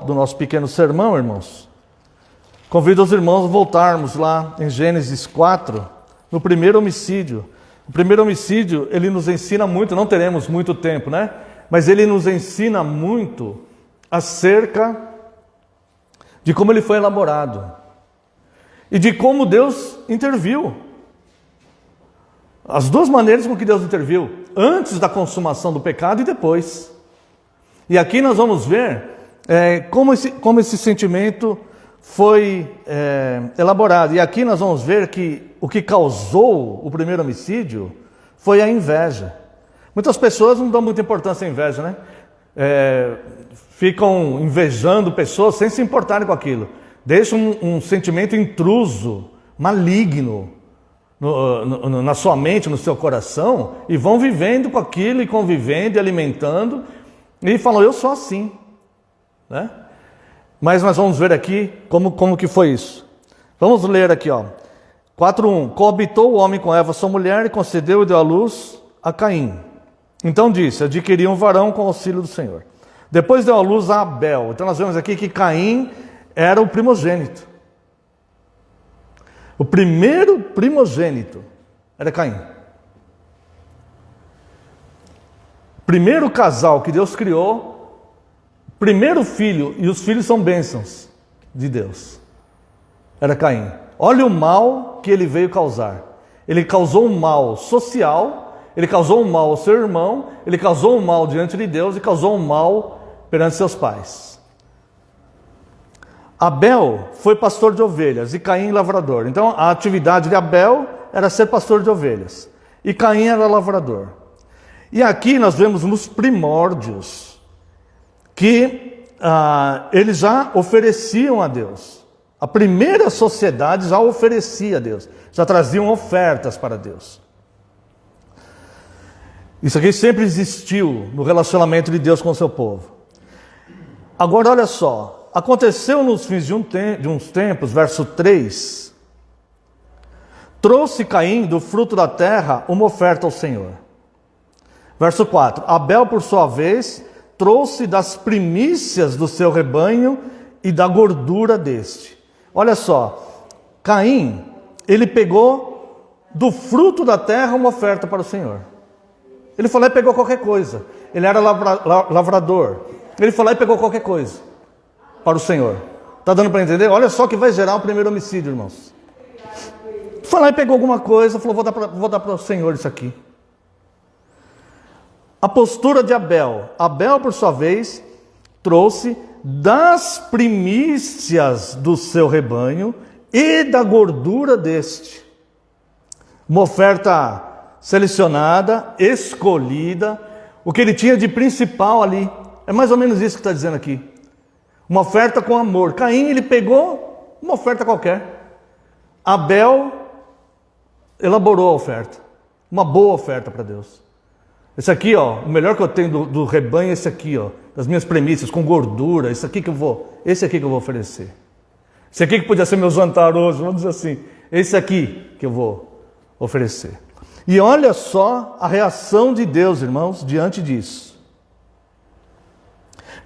do nosso pequeno sermão, irmãos, convido os irmãos a voltarmos lá em Gênesis 4, no primeiro homicídio. O primeiro homicídio, ele nos ensina muito, não teremos muito tempo, né? Mas ele nos ensina muito acerca de como ele foi elaborado e de como Deus interviu. As duas maneiras com que Deus interviu, antes da consumação do pecado e depois. E aqui nós vamos ver como esse sentimento foi elaborado. E aqui nós vamos ver que o que causou o primeiro homicídio foi a inveja. Muitas pessoas não dão muita importância à inveja, né? Ficam invejando pessoas sem se importarem com aquilo. Deixam um sentimento intruso, maligno, na sua mente, no seu coração, e vão vivendo com aquilo, e convivendo, e alimentando, e falam, eu sou assim, né? Mas nós vamos ver aqui como que foi isso. Vamos ler aqui, ó. 4:1. Coabitou o homem com Eva, sua mulher, e concedeu e deu à luz a Caim. Então disse, adquiri um varão com o auxílio do Senhor. Depois deu à luz a Abel. Então nós vemos aqui que Caim era o primogênito. O primeiro primogênito era Caim. Primeiro casal que Deus criou, primeiro filho, e os filhos são bênçãos de Deus, era Caim. Olha o mal que ele veio causar. Ele causou um mal social, ele causou um mal ao seu irmão, ele causou um mal diante de Deus e causou um mal perante seus pais. Abel foi pastor de ovelhas e Caim lavrador. Então a atividade de Abel era ser pastor de ovelhas e Caim era lavrador. E aqui nós vemos nos primórdios que eles já ofereciam a Deus. A primeira sociedade já oferecia a Deus, já traziam ofertas para Deus. Isso aqui sempre existiu no relacionamento de Deus com o seu povo. Agora olha só. Aconteceu nos fins de uns tempos, verso 3, trouxe Caim do fruto da terra uma oferta ao Senhor. Verso 4, Abel por sua vez trouxe das primícias do seu rebanho e da gordura deste. Olha só, Caim, ele pegou do fruto da terra uma oferta para o Senhor. Ele falou e pegou qualquer coisa, ele era lavrador, ele falou e pegou qualquer coisa para o Senhor. Está dando para entender? Olha só que vai gerar o primeiro homicídio, irmãos. Foi lá e pegou alguma coisa, falou, vou dar para o Senhor isso aqui. A postura de Abel. Abel, por sua vez, trouxe das primícias do seu rebanho e da gordura deste. Uma oferta selecionada, escolhida, o que ele tinha de principal ali. É mais ou menos isso que está dizendo aqui. Uma oferta com amor. Caim, ele pegou uma oferta qualquer. Abel elaborou a oferta. Uma boa oferta para Deus. Esse aqui, ó, o melhor que eu tenho do rebanho é esse aqui, ó, das minhas premissas, com gordura, esse aqui que eu vou oferecer. Esse aqui que podia ser meu jantar hoje, vamos dizer assim. Esse aqui que eu vou oferecer. E olha só a reação de Deus, irmãos, diante disso.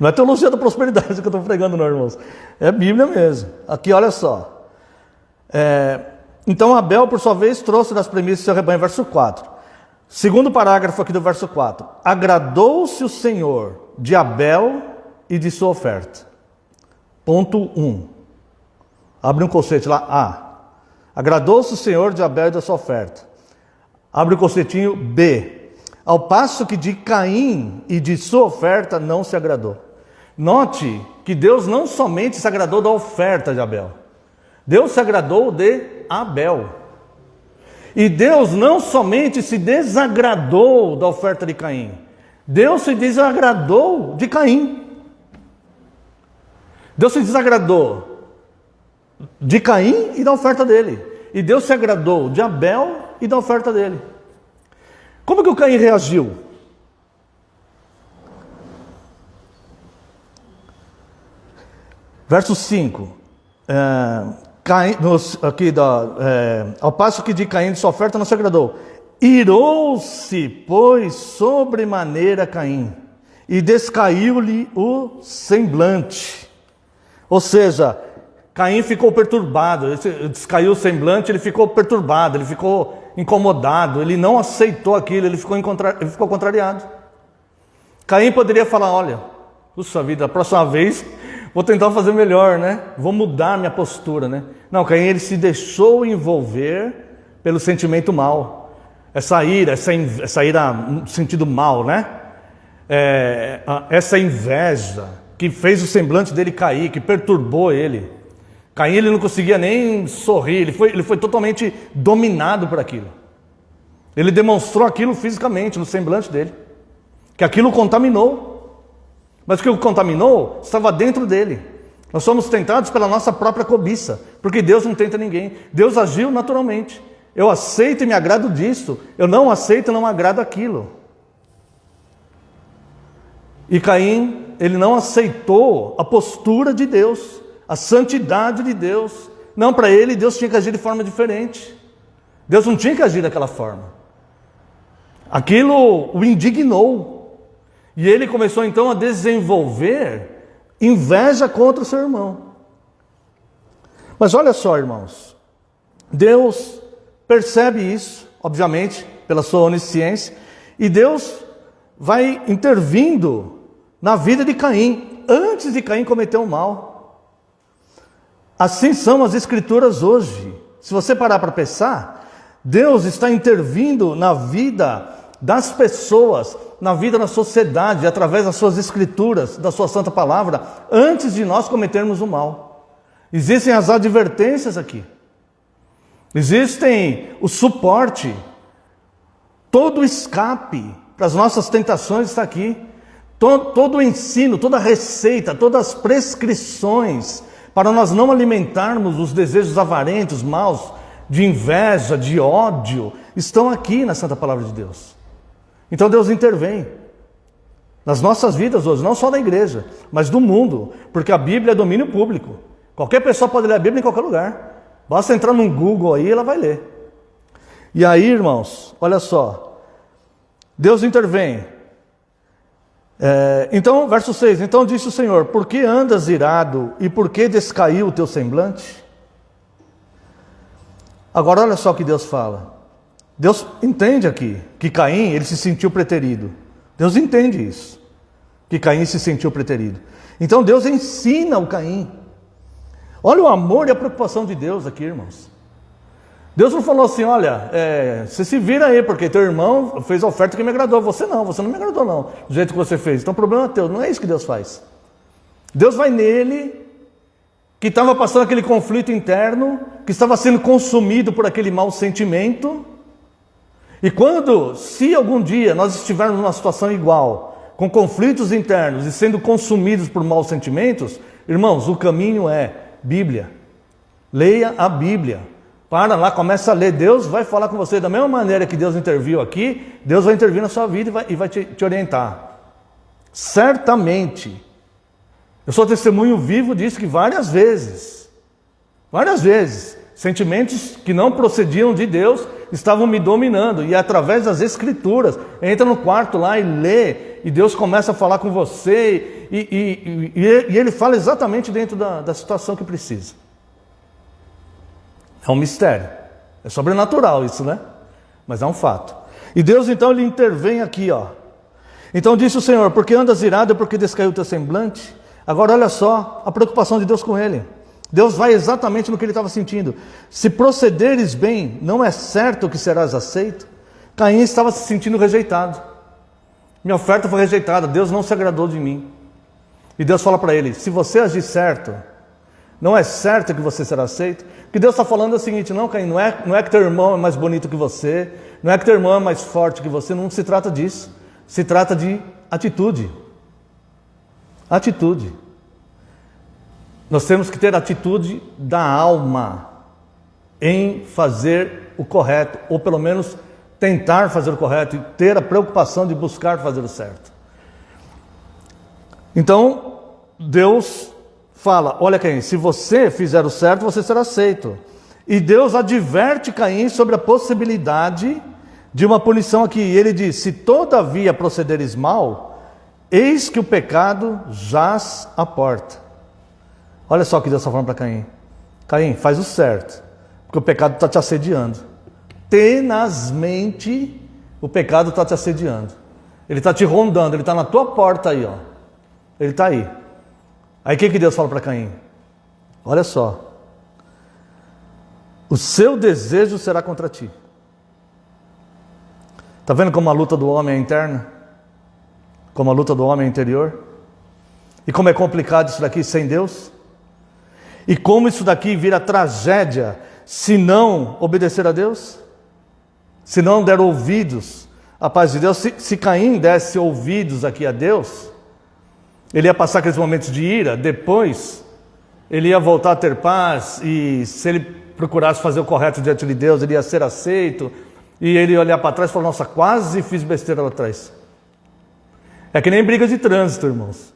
Não é teologia da prosperidade que eu estou pregando, não, irmãos. É Bíblia mesmo. Aqui, olha só. Então, Abel, por sua vez, trouxe das primícias do seu rebanho, verso 4. Segundo parágrafo aqui do verso 4. Agradou-se o Senhor de Abel e de sua oferta. Ponto 1. Abre um colchete lá, A. Agradou-se o Senhor de Abel e da sua oferta. Abre o colchetinho, B. Ao passo que de Caim e de sua oferta não se agradou. Note que Deus não somente se agradou da oferta de Abel. Deus se agradou de Abel. E Deus não somente se desagradou da oferta de Caim. Deus se desagradou de Caim. Deus se desagradou de Caim e da oferta dele. E Deus se agradou de Abel e da oferta dele. Como que o Caim reagiu? Verso 5. Ao passo que de Caim de sua oferta não se agradou. Irou-se, pois, sobremaneira Caim, e descaiu-lhe o semblante. Ou seja, Caim ficou perturbado, descaiu o semblante, ele ficou perturbado, ele ficou incomodado, ele não aceitou aquilo, ele ficou contrariado. Caim poderia falar, olha, puxa vida, a próxima vez vou tentar fazer melhor, né? Vou mudar minha postura, né? Não, Caim, ele se deixou envolver pelo sentimento mal. Essa ira no sentido mal, né? Essa inveja que fez o semblante dele cair, que perturbou ele. Caim, ele não conseguia nem sorrir, ele foi totalmente dominado por aquilo. Ele demonstrou aquilo fisicamente, no semblante dele. Que aquilo o contaminou. Mas o que o contaminou estava dentro dele. Nós somos tentados pela nossa própria cobiça, porque Deus não tenta ninguém. Deus agiu naturalmente. Eu aceito e me agrado disso. Eu não aceito e não me agrado aquilo. E Caim, ele não aceitou a postura de Deus, a santidade de Deus. Não, para ele, Deus tinha que agir de forma diferente. Deus não tinha que agir daquela forma. Aquilo o indignou. E ele começou então a desenvolver inveja contra o seu irmão. Mas olha só, irmãos. Deus percebe isso, obviamente, pela sua onisciência. E Deus vai intervindo na vida de Caim, antes de Caim cometer o mal. Assim são as escrituras hoje. Se você parar para pensar, Deus está intervindo na vida das pessoas, na vida da sociedade, através das suas escrituras, da sua santa palavra, antes de nós cometermos o mal. Existem as advertências aqui. Existem o suporte, todo o escape para as nossas tentações está aqui. Todo o ensino, toda a receita, todas as prescrições para nós não alimentarmos os desejos avarentos, maus, de inveja, de ódio, estão aqui na Santa Palavra de Deus. Então Deus intervém nas nossas vidas hoje, não só da igreja, mas do mundo, porque a Bíblia é domínio público. Qualquer pessoa pode ler a Bíblia em qualquer lugar. Basta entrar no Google aí, ela vai ler. E aí, irmãos, olha só, Deus intervém. Então, verso 6, então disse o Senhor, por que andas irado e por que descaiu o teu semblante? Agora olha só o que Deus fala. Deus entende aqui que Caim, ele se sentiu preterido. Deus entende isso, que Caim se sentiu preterido. Então Deus ensina o Caim. Olha o amor e a preocupação de Deus aqui, irmãos. Deus não falou assim, olha, você se vira aí, porque teu irmão fez a oferta que me agradou. Você não me agradou não, do jeito que você fez. Então o problema é teu, não é isso que Deus faz. Deus vai nele, que estava passando aquele conflito interno, que estava sendo consumido por aquele mau sentimento. E se algum dia nós estivermos numa situação igual, com conflitos internos e sendo consumidos por maus sentimentos, irmãos, o caminho é Bíblia. Leia a Bíblia. Para lá, começa a ler. Deus vai falar com você da mesma maneira que Deus interviu aqui, Deus vai intervir na sua vida e vai te orientar. Certamente. Eu sou testemunho vivo disso que várias vezes, sentimentos que não procediam de Deus estavam me dominando. E através das escrituras, entra no quarto lá e lê, e Deus começa a falar com você, e Ele fala exatamente dentro da situação que precisa. É um mistério, é sobrenatural isso, né? Mas é um fato. E Deus então ele intervém aqui, ó. Então disse o Senhor, porque andas irado, porque descaiu o teu semblante? Agora olha só a preocupação de Deus com ele. Deus vai exatamente no que ele estava sentindo. Se procederes bem, não é certo que serás aceito? Caim estava se sentindo rejeitado. Minha oferta foi rejeitada, Deus não se agradou de mim. E Deus fala para ele, se você agir certo, não é certo que você será aceito? O que Deus está falando é o seguinte, não, Caim, não é que teu irmão é mais bonito que você, não é que teu irmão é mais forte que você, não se trata disso. Se trata de atitude. Atitude. Nós temos que ter atitude da alma em fazer o correto, ou pelo menos tentar fazer o correto, e ter a preocupação de buscar fazer o certo. Então, Deus fala, olha Caim, se você fizer o certo, você será aceito. E Deus adverte Caim sobre a possibilidade de uma punição aqui. E ele diz, se todavia procederes mal, eis que o pecado jaz à porta. Olha só o que Deus está falando para Caim. Caim, faz o certo, porque o pecado está te assediando. Tenazmente, o pecado está te assediando. Ele está te rondando, ele está na tua porta aí, ó. Ele está aí. Aí o que Deus fala para Caim? Olha só. O seu desejo será contra ti. Está vendo como a luta do homem é interna? Como a luta do homem é interior? E como é complicado isso daqui sem Deus? E como isso daqui vira tragédia se não obedecer a Deus? Se não der ouvidos à paz de Deus? Se Caim desse ouvidos aqui a Deus, ele ia passar aqueles momentos de ira, depois ele ia voltar a ter paz, e se ele procurasse fazer o correto diante de Deus, ele ia ser aceito, e ele ia olhar para trás e falar, nossa, quase fiz besteira lá atrás. É que nem briga de trânsito, irmãos.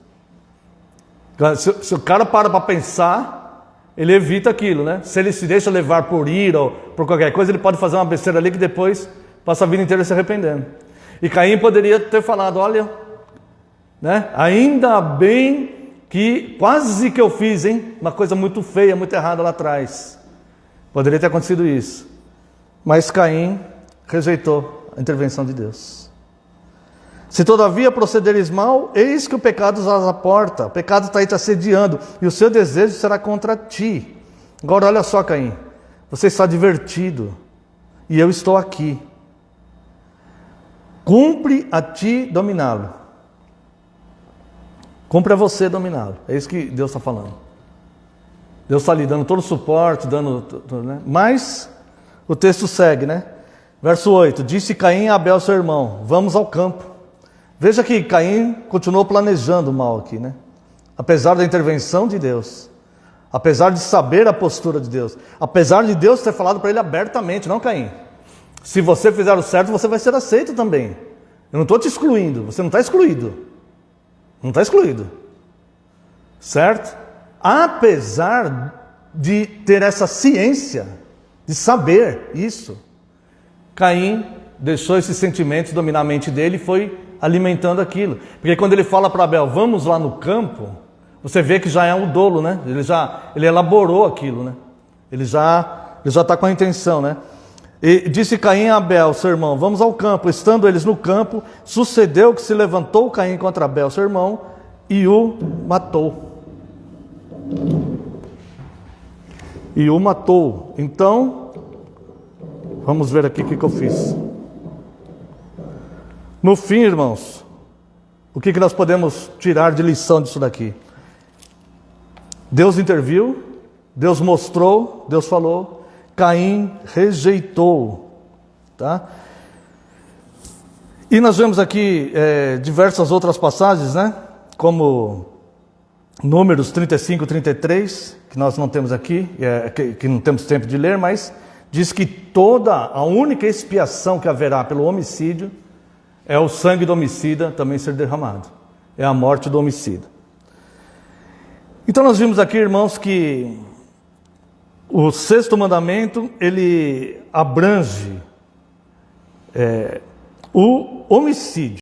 Se o cara para pensar, ele evita aquilo, né? Se ele se deixa levar por ira ou por qualquer coisa, ele pode fazer uma besteira ali que depois passa a vida inteira se arrependendo. E Caim poderia ter falado, olha, né? Ainda bem que quase que eu fiz, hein? Uma coisa muito feia, muito errada lá atrás. Poderia ter acontecido isso. Mas Caim rejeitou a intervenção de Deus. Se todavia procederes mal, eis que o pecado está à porta. O pecado está aí te assediando, e o seu desejo será contra ti. Agora olha só, Caim. Você está divertido, e eu estou aqui. Cumpre a ti dominá-lo. Cumpre a você dominá-lo. É isso que Deus está falando. Deus está lhe dando todo o suporte, né? Mas o texto segue, né? Verso 8. Disse Caim a Abel, seu irmão, vamos ao campo. Veja que Caim continuou planejando o mal aqui, né? Apesar da intervenção de Deus, apesar de saber a postura de Deus, apesar de Deus ter falado para ele abertamente, não, Caim, se você fizer o certo, você vai ser aceito também. Eu não estou te excluindo, você não está excluído. Não está excluído. Certo? Apesar de ter essa ciência, de saber isso, Caim deixou esses sentimentos dominar a mente dele e foi alimentando aquilo. Porque quando ele fala para Abel, vamos lá no campo, você vê que já é um dolo, né? Ele elaborou aquilo, né? Ele já está com a intenção, né? E disse Caim a Abel, seu irmão, vamos ao campo. Estando eles no campo, sucedeu que se levantou Caim contra Abel, seu irmão, e o matou. E o matou. Então, vamos ver aqui o que eu fiz. No fim, irmãos, o que nós podemos tirar de lição disso daqui? Deus interviu, Deus mostrou, Deus falou, Caim rejeitou, tá? E nós vemos aqui diversas outras passagens, né? Como Números 35, 33, que nós não temos aqui, que não temos tempo de ler, mas diz que a única expiação que haverá pelo homicídio é o sangue do homicida também ser derramado. É a morte do homicida. Então nós vimos aqui, irmãos, que o sexto mandamento, ele abrange o homicídio.